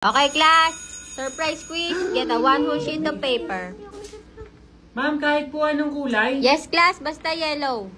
Okay, class. Surprise quiz. Get a one whole sheet of paper. Ma'am, kahit po anong kulay? Yes, class. Basta yellow.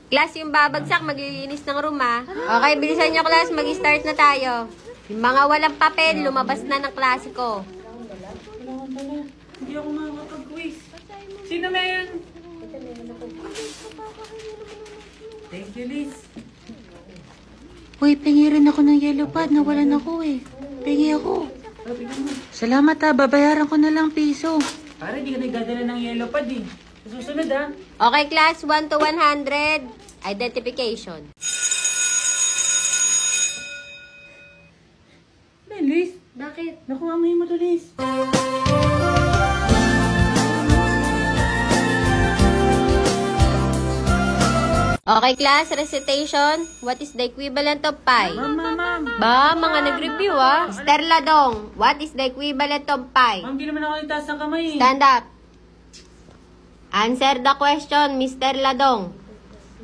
Class, yung babagsak, maglilinis ng room, ha? Okay, bilisan nyo, class. Mag-start na tayo. Yung mga walang papel, lumabas na ng klase ko. Hindi ako makakapag-quiz. Sino meron? Thank you, Liz. Uy, pengi rin ako ng yellow pad. Nawalan ako eh. Pengi ako. Salamat ha. Babayaran ko na lang piso. Para di ka nagdadala ng yellow pad eh. Sa susunod ha. Okay, class. 1 to 100. Identification. Liz, Bakit? nakuha mo yung ito, Liz. Okay, class. Recitation. What is the equivalent of pi? Ma'am. Ba, mga nag-review, ah. Mr. Ladong, what is the equivalent of pi? Ma'am, di naman ako itaas ng kamay eh. Stand up. Answer the question, Mr. Ladong.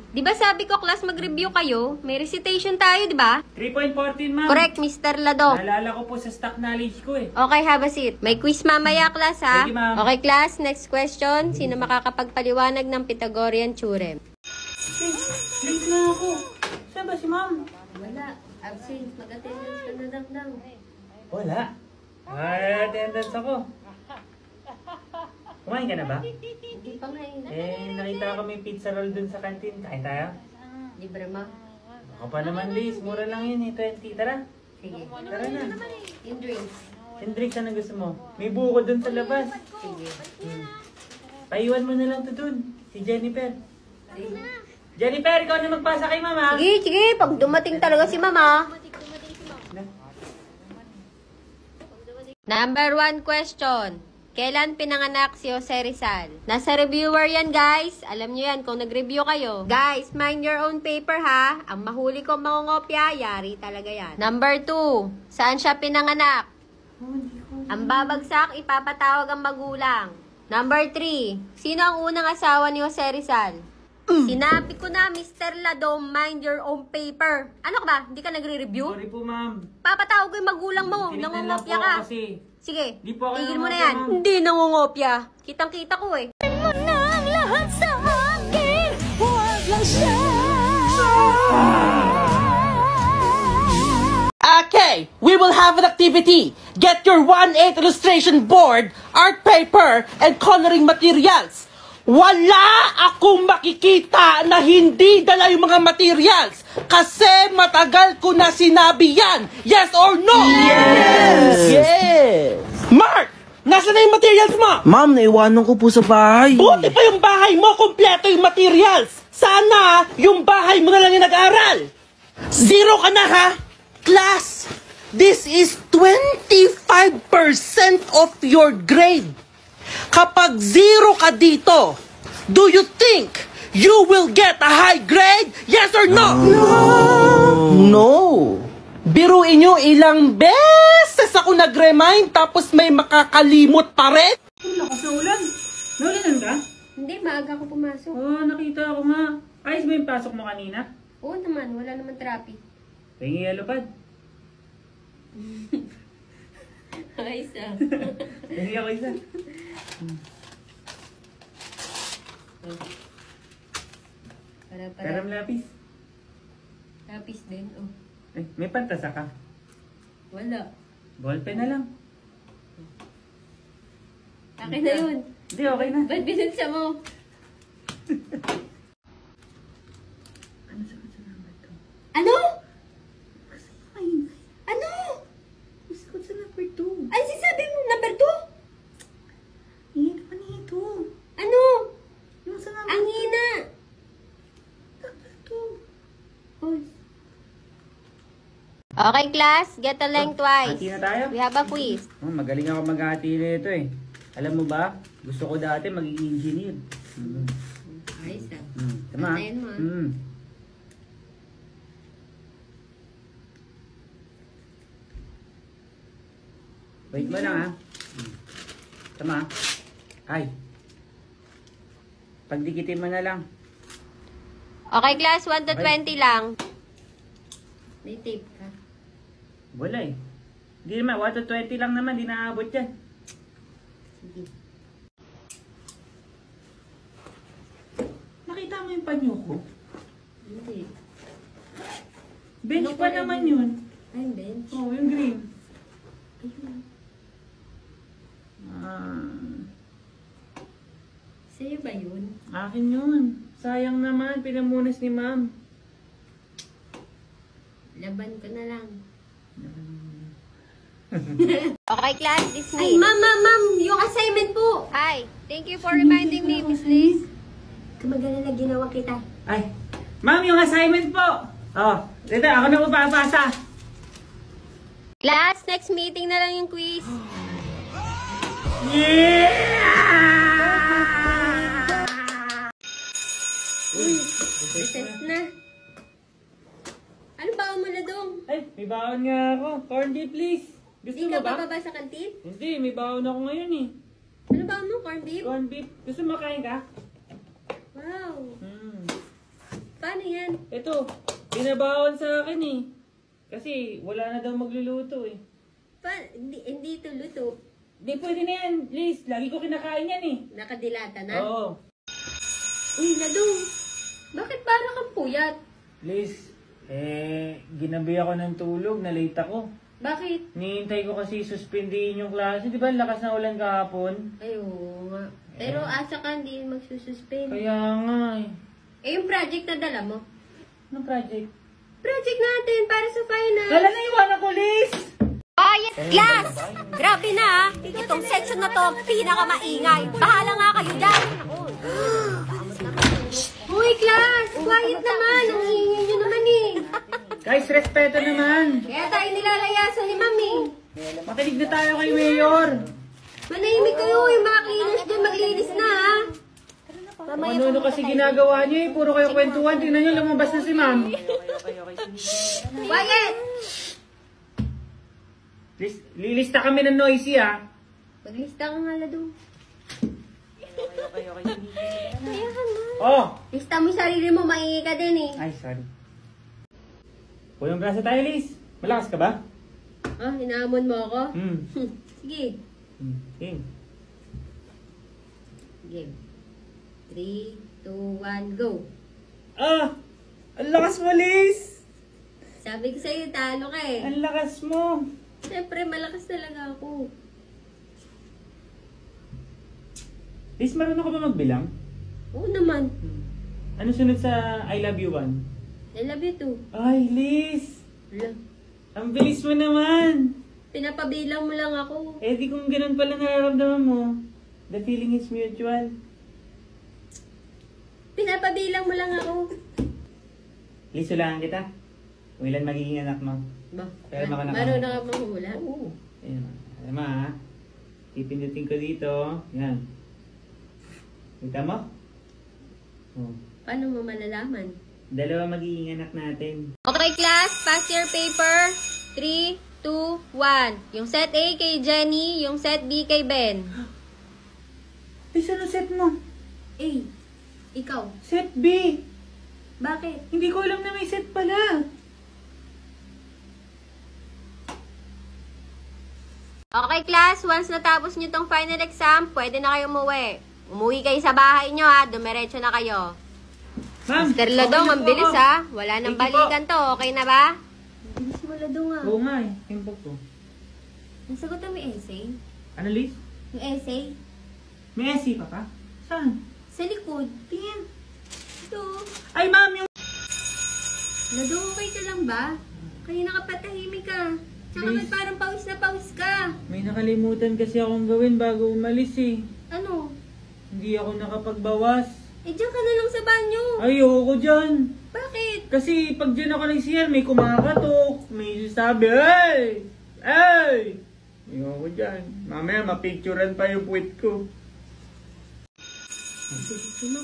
Di ba sabi ko, class, mag-review kayo? May recitation tayo, di ba? 3.14, ma'am. Correct, Mr. Ladong. Naalala ko po sa stock knowledge ko eh. Okay, have a seat. May quiz mamaya, class, ha? Thank you, ma'am. Okay, class, next question. Sino makakapagpaliwanag ng Pythagorean theorem? Late na ako. Saan ba si ma'am? Wala. Absent. Mag-attendance ka na lang. Wala. Attendance ako. Kumain ka na ba? Hindi pa nga Nakita ko may pizza roll dun sa kantin. Kain tayo? Libre mo? Ako pa naman, Liz. Mura lang yun eh. 20. Tara. Sige. Tara na. Yung drinks? Hendrix, ano gusto mo? May buko dun sa labas. Sige. Paiwan mo na lang to dun. Si Jennifer. Jennifer, ikaw na magpasa kay mama. Sige. Pag dumating talaga si mama. Number 1 question. Kailan pinanganak si Jose Rizal? Nasa reviewer yan, guys. Alam nyo yan kung nag-review kayo. Guys, mind your own paper, ha? Ang mahuli ko mangungopya, yari talaga yan. Number 2. Saan siya pinanganak? Ang babagsak, ipapatawag ang magulang. Number 3. Sino ang unang asawa ni Jose Rizal? Sinabi ko na, Mr. Ladong, mind your own paper. Ano ka ba? Hindi ka nagre-review? Sorry po, ma'am. Papatawag ko yung magulang mo. Tinignan lang Nangungopya po ka. ako kasi. Sige, Di po ako tigil mo na nangungopya, yan. ma'am. Hindi nangungopya. Kitang-kita ko eh. mo na ang lahat sa akin, huwag lang siya. Okay, we will have an activity. Get your 1/8 illustration board, art paper, and coloring materials. Wala akong makikita na hindi dala yung mga materials kasi matagal ko na sinabi yan. Yes or no? Yes! Mark! Nasaan na yung materials mo? Ma'am, naiwanan ko po sa bahay. Buti pa yung bahay mo, kompleto yung materials. Sana yung bahay mo na lang yung nag-aaral. Zero ka na ha? Class, this is 25% of your grade. Kapag zero ka dito, do you think you will get a high grade? Yes or no? No. Biruin nyo ilang beses ako nag-remind tapos may makakalimot pa rin? Ang lakas na ulan. Naulinan ka? Hindi, maaga ako pumasok. Oo, nakita ako nga. Ayos ba yung pasok mo kanina? Oo naman, wala naman traffic. Pengi yellow pad. Ayos ah. Pengi ako isa. Karam lapis. Lapis din, oh. Eh, may pantasa ka. Wala. Ballpen na lang. Akin na yun. Hindi, okay na. Ba't binunsa mo? Ano sagot sa number 2? Ano? Ay, Ano? ano sagot sa number 2? Ay, sinasabi mo number 2? Hindi naman ito. Ano? Yung sa number Ang hina. number 2. Oh. Okay, class. Get a lengthwise. Hati na tayo? We have a quiz. Oh, magaling ako mag-hati nito eh. Alam mo ba? Gusto ko dati maging engineer. Ayos ah. Tama? Antayin mo, ah. Wait mo lang ha. Tama? Ay. Pagdikitin mo na lang. Okay, class. 1 to 20 lang. May tape ka. Wala eh. Hindi naman, 1 to 20 lang naman, di naabot yan. Sige. Nakita mo yung panyo ko? Hindi. Bench Ano pa pa naman rin? yun. Ay, bench. Oo, yung green. Ayun. Ah, Sa'yo ba yun? akin yun. Sayang naman, pinamunas ni ma'am. Laban ko na lang. Okay, class, dismiss. Ay, ma'am, yung assignment po. Hi, thank you for reminding me, Miss Liz. Kamagala na ginawa kita. Ay, ma'am, yung assignment po. Oh, dito, ako na mababasa. Class, next meeting na lang yung quiz. Uy, recess na. Ano ba mo na dong? Ay, may baon nga ako. Corn beef, please. Gusto Hindi mo ka ba? bababa sa kantin? Hindi, may baon ako ngayon eh. Ano ba mo, corned beef? Corn beef. Gusto mo kain ka? Wow. Hmm. Paano yan? Ito, binabaon sa akin eh. Kasi wala na daw magluluto eh. Hindi ito luto. Di pwede na yan, Liz. Lagi ko kinakain yan eh. Nakadilata na? Oo. Uy, Nadong. Bakit parang kang puyat? Liz, ginabi ako ng tulog. Na-late ako. Bakit? Nihintay ko kasi suspindihin yung klase. Di ba ang lakas na ulan kahapon? Ay, oo nga. Pero asa ka hindi magsususpend. Kaya nga eh. Eh, yung project na dala mo? Anong project? Project natin para sa final. Wala na iwan ako, Liz! Quiet class! Grabe na ah! Itong section na to, pinakamaingay. Bahala nga kayo dyan! Uy, class! Quiet naman! Ang ingay nyo naman eh! Guys, respeto naman. Kaya tayo nilalayasan ni Mami. Makinig na tayo kay Mayor. Manahimik kayo, yung mga cleaners dyan maglinis na ha! Ano kasi ginagawa niyo eh. Puro kayo kwentuhan. Tingnan niyo, lumabas na si ma'am. Quiet! Lilista kami ng noisy ah. Maglista ka nga doon. Oh! Lista mo yung sarili mo, maingay ka din eh. Ay, sorry. Puyong grasa tayo, Liz. Malakas ka ba? Oh, hinahamon mo ako? Sige. Game. Game. 3, 2, 1, go. Ah! Ang lakas mo, Liz! Sabi ko sa'yo, talo ka eh. Ang lakas mo! Siyempre, malakas talaga ako. Liz, marunong ka ba magbilang? Oo naman. Ano sunod sa I love you one? I love you too. Ay, Liz! Wala. Ang bilis mo naman! Pinapabilang mo lang ako. Eh, di kung ganun pala nararamdaman mo, the feeling is mutual. Pinapabilang mo lang ako. Liz, ulangan kita. Kung ilan magiging anak mo. Ba? Pero makanaka- Marunong ka manghula? Oo. Ayan. Alam mo ha. Pipindutin ko dito. Yan. Kita mo? Oh. Paano mo malalaman? Dalawa magiging anak natin. Okay, class. Pass your paper. 3, 2, 1. Yung set A kay Jenny, yung set B kay Ben. Liz, ano set mo? A. Ikaw. Set B. Bakit? Hindi ko alam na may set pala. Okay, class. Once natapos nyo tong final exam, pwede na kayo umuwi. Umuwi kayo sa bahay nyo ha. Dumiretso na kayo. Ma'am, Mr. Ladong, ang bilis ha. Wala nang Thank you po. balikan to. Okay na ba? Ang bilis mo, Ladong ha. Oo nga eh. Yung book ko. Nasagot mo yung essay? Ano, Liz? Yung essay? May essay pa ka? Saan? Sa likod. Tingin. Ito. Ay, ma'am, yung... Ladong, okay ka lang ba? Kanina ka patahimik ka. Tsaka Please. may parang pawis na pawis ka. May nakalimutan kasi akong gawin bago umalis eh. Ano? Hindi ako nakapagbawas. Eh, diyan ka na lang sa banyo. Ayoko dyan. Bakit? Kasi pag dyan ako nag-CR, may kumakatok. May sabi, ay! Ay! Ayoko dyan. Mamaya mapicturean pa yung puwit ko. Sino?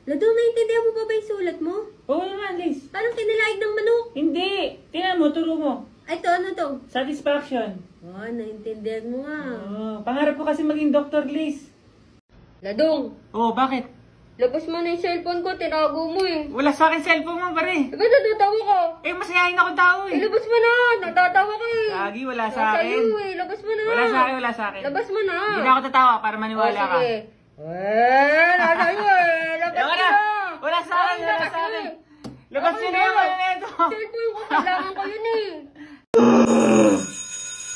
Ladong, naintindihan mo ba yung sulat mo? Oo naman, Liz. Parang kinalaig ng manok. Hindi! Tingnan mo, turo mo. Ay, to, ano to? Satisfaction. Oh, naintindihan mo nga. Pangarap ko kasi maging Dr. Liz. Ladong, Oo, bakit? Labas mo na yung cellphone ko, tinago mo eh. Wala sa akin cellphone mo, pare. Ba't natatawa ka? Eh, masayahin ako tao eh. Labas mo na! Natatawa ka eh! Lagi, wala sa Nasa akin. iyo eh. Labas mo na! Wala sa akin, wala sa akin. Labas mo na! Hindi na ako tatawa para maniwala ka. Sige. Nasa iyo eh! Labas Ewan mo na. na! Wala sa akin, wala sa akin. Labas Ako nyo na yung ano na ito. Cellphone ko, kailangan ko yun eh.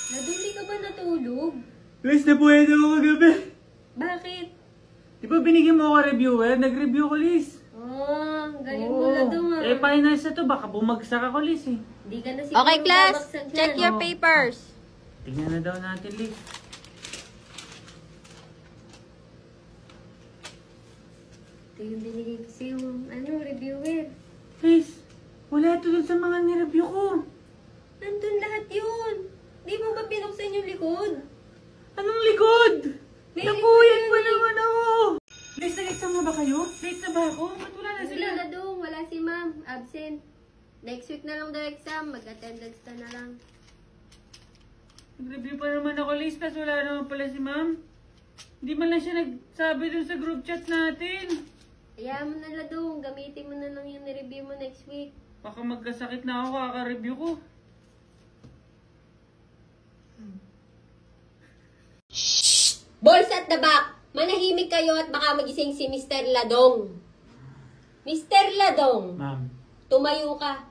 Hindi ka ba natulog? Guys, nabuhay na ako kagabi. Bakit? Di ba binigyan mo ako reviewer? Nag-review ko, Liz. Galing mo na doon ah. Eh, finals na to. Baka bumagsak ako, Liz eh. Hindi ka na siguro Okay, class. babagsak dyan. Check your papers. Tingnan na daw natin, Liz. Ito yung binigay ko sa'yo. Reviewer. Liz, wala ito dun sa mga nireview ko. Nandun lahat yun. Di mo ba pinuksan yung likod? Anong likod? May Napuyat likod pa yan eh. naman ako. Liz, nag-exam na ba kayo? Late na ba ako? Ba't wala na Wala sila? na doon. Wala si ma'am. Absent. Next week na lang daw exam. Mag-attendance ka na lang. Nag-review pa naman ako, Liz, tas wala naman pala si ma'am. Hindi man lang siya nagsabi dun sa group chat natin. Hayaan mo na lang doon. Gamitin mo na lang yung nireview mo next week. Baka magkasakit na ako kaka-review ko. Boys at the back! Manahimik kayo at baka magising si Mr. Ladong. Mr. Ladong, Ma'am, tumayo ka.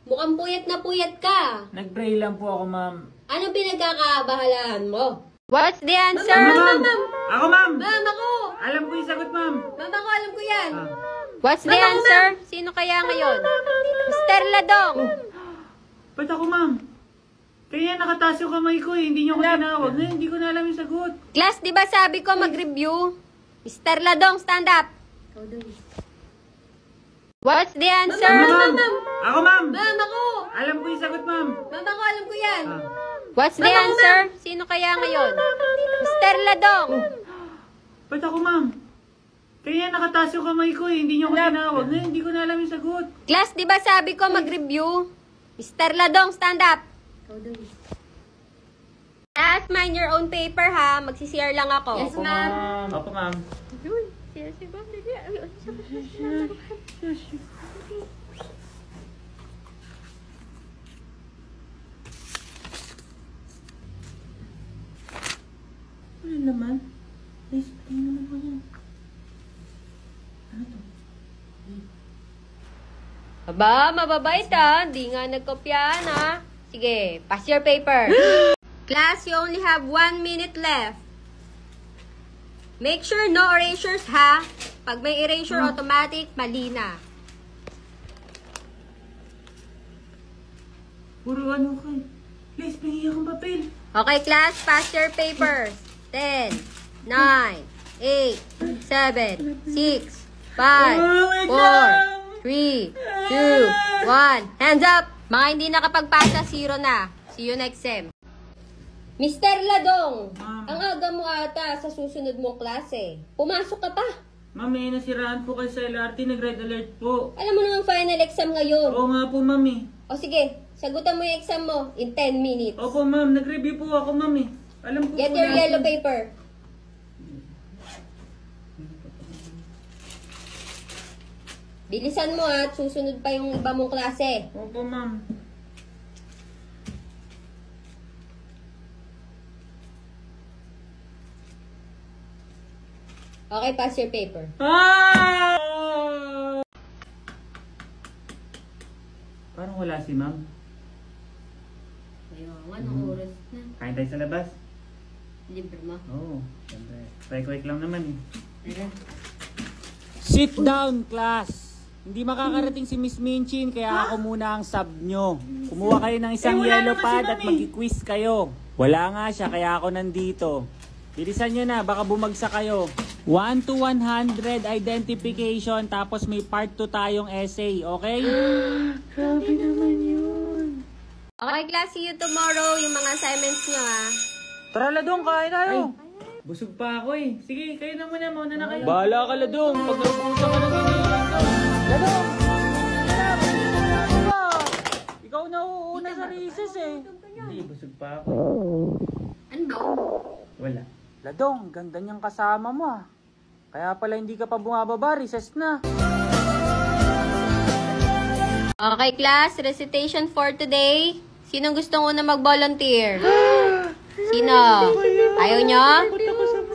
Mukhang puyat na puyat ka. nag-pray lang po ako, ma'am. Ano pinagkakaabalahan mo? What's the answer? Ma'am! Ako, ma'am! Ma'am, ako! Alam ko yung sagot, ma'am. Ma'am, ako alam ko yan. What's the answer? Sino kaya ngayon? Mr. Ladong. Ba't ako, ma'am? Kaya nakataas yung kamay ko eh. Hindi niyo ko tinawag. Na, hindi ko na alam yung sagot. Class, di ba sabi ko mag-review? Mr. Ladong, stand up. Ikaw doon. What's the answer? Ma'am! Ako, ma'am! Ma'am, ako! Alam ko yung sagot, ma'am. Ma'am, ako alam ko yan. What's the answer? Sino kaya ngayon? Mr. Ladong. Ba't ako, ma'am? Kaya nakataas yung kamay ko eh. Hindi niyo ko tinawag. Na, hindi ko na alam yung sagot. Class, di ba sabi ko mag-review? Mr. Ladong, stand up. Ikaw doon. Class, mind your own paper ha. Magsi-CR lang ako. Yes, ma'am. Opo, ma'am. Ano naman? Liz, tingnan naman ko yan. Ano to? Aba, mababait ah. Di nga nagkopyahan ah. Sige, pass your paper. Class, you only have 1 minute left. Make sure no erasures ha. Pag may erasure automatic, mali na. Puro ano ka eh. Liz, pingi akong papel. Okay, class, pass your papers. 10, 9, 8, 7, 6, 5, 4, 3, 2, 1. Hands up! Mga hindi nakapagpasa, 0 na. See you next sem. Mr. Ladong, Ma'am. ang aga mo ata sa susunod mong klase. Pumasok ka pa. Ma'am, may nasiraan po kayo sa LRT. Nag-red alert po. Alam mo namang final exam ngayon. Oo nga po, ma'am eh. O sige, sagutan mo yung exam mo in 10 minutes. Opo, ma'am. Nag-review po ako, ma'am eh. Alam ko Get po your lahat yellow yun. paper. Bilisan mo at susunod pa yung iba mong klase. Opo, ma'am. Okay, pass your paper. Ah! Parang wala si ma'am. Ayun, anong oras na? Kain tayo sa labas. Libre mo. Oo, siyempre. Quick lang naman eh. Tara. Sit down, class. Hindi makakarating si Miss Minchin, kaya ako muna ang sub nyo. Kumuha kayo ng isang wala yellow naman si pad at Mami. mag-quiz kayo. Wala nga siya, kaya ako nandito. Bilisan nyo na, baka bumagsak kayo. 1 to 100 identification, tapos may part 2 tayong essay, okay? Okay, class, see you tomorrow. Yung mga assignments nyo ha. Tara, Ladong, kain tayo. Busog pa ako eh. Sige, kayo na muna. Mauna na kayo. Bahala ka, Ladong. Pag nabusan ka na Ladong! Ikaw na uuna sa recess eh. Hindi, busog pa ako. Ano ba? Wala. Ladong, ganda niyang kasama mo ah. Kaya pala hindi ka pa bumababa, recess na. Okay, class. Recitation for today. Sinong gustong una mag-volunteer? Sino? Ayaw nyo?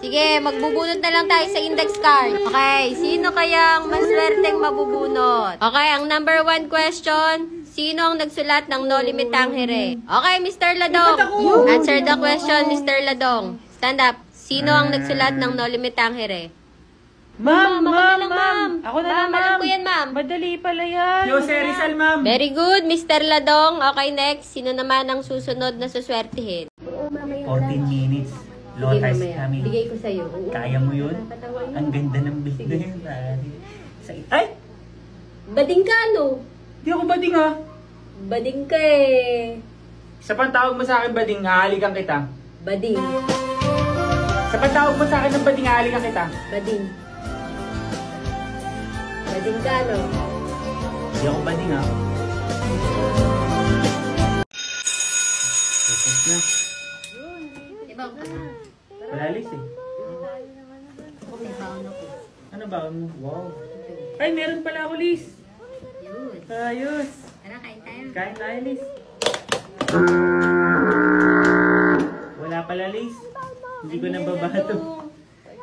Sige, magbubunot na lang tayo sa index card. Okay, sino kayang maswerteng mabubunot? Okay, ang number 1 question. Sino ang nagsulat ng No Limit Tangere? Okay, Mr. Ladong. Answer the question, Mr. Ladong. Stand up. Sino ang nagsulat ng No Limit Tangere? Ma'am! Ako na lang, ma'am. Alam ko yan, ma'am. Madali pala yan. Yo, Sir Rizal, ma'am. Very good, Mr. Ladong. Okay, next. Sino naman ang susunod na suswertihin? 14 minutes. Low Sige, test mamaya. kami. Bigay ko sa'yo. Kaya mo yun? Ang ganda ng build na yun, pare. Ay! Bading ka, no? Di ako bading, ha? Bading ka eh. Sa pantawag mo sa akin, bading, hahalikan kita. Bading. Sa pantawag mo sa akin ng bading, hahalikan kita. Bading. Bading ka, no? Di ako bading, ha? Tapos na. Ibang ka na. Malalis, eh. May baon ako. Ano ba? Wow. Ay, meron pala ako, Liz. Yun. Ayos. Tara, kain tayo. Kain tayo, Liz. Wala pala, Liz. Hindi ko nababa to.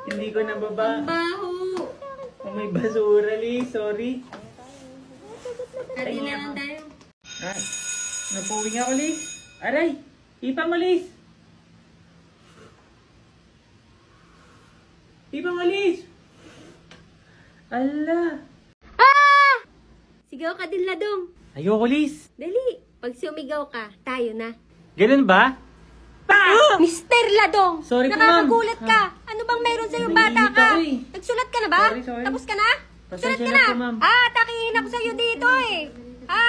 Hindi ko nababa. Baho. Oh, may basura, Liz. Sorry. Kati na lang tayo. Ay, napuwing ako, Liz. Aray, ipa mo, Liz. Ipa mo, Liz. Ala. Sigaw ka din, Ladong. Ayoko, Liz. Dali. Pag sumigaw ka, tayo na. Ganun ba? Mr. Ladong! Sorry po, ma'am. Nakakagulat ka. Ano bang meron sa'yo, bata Naiinip ka? ako eh. Nagsulat ka na ba? Sorry. Tapos ka na? Pasensya Sulat ka na na? po, ma'am. Takihin ako sa'yo dito eh. Ha?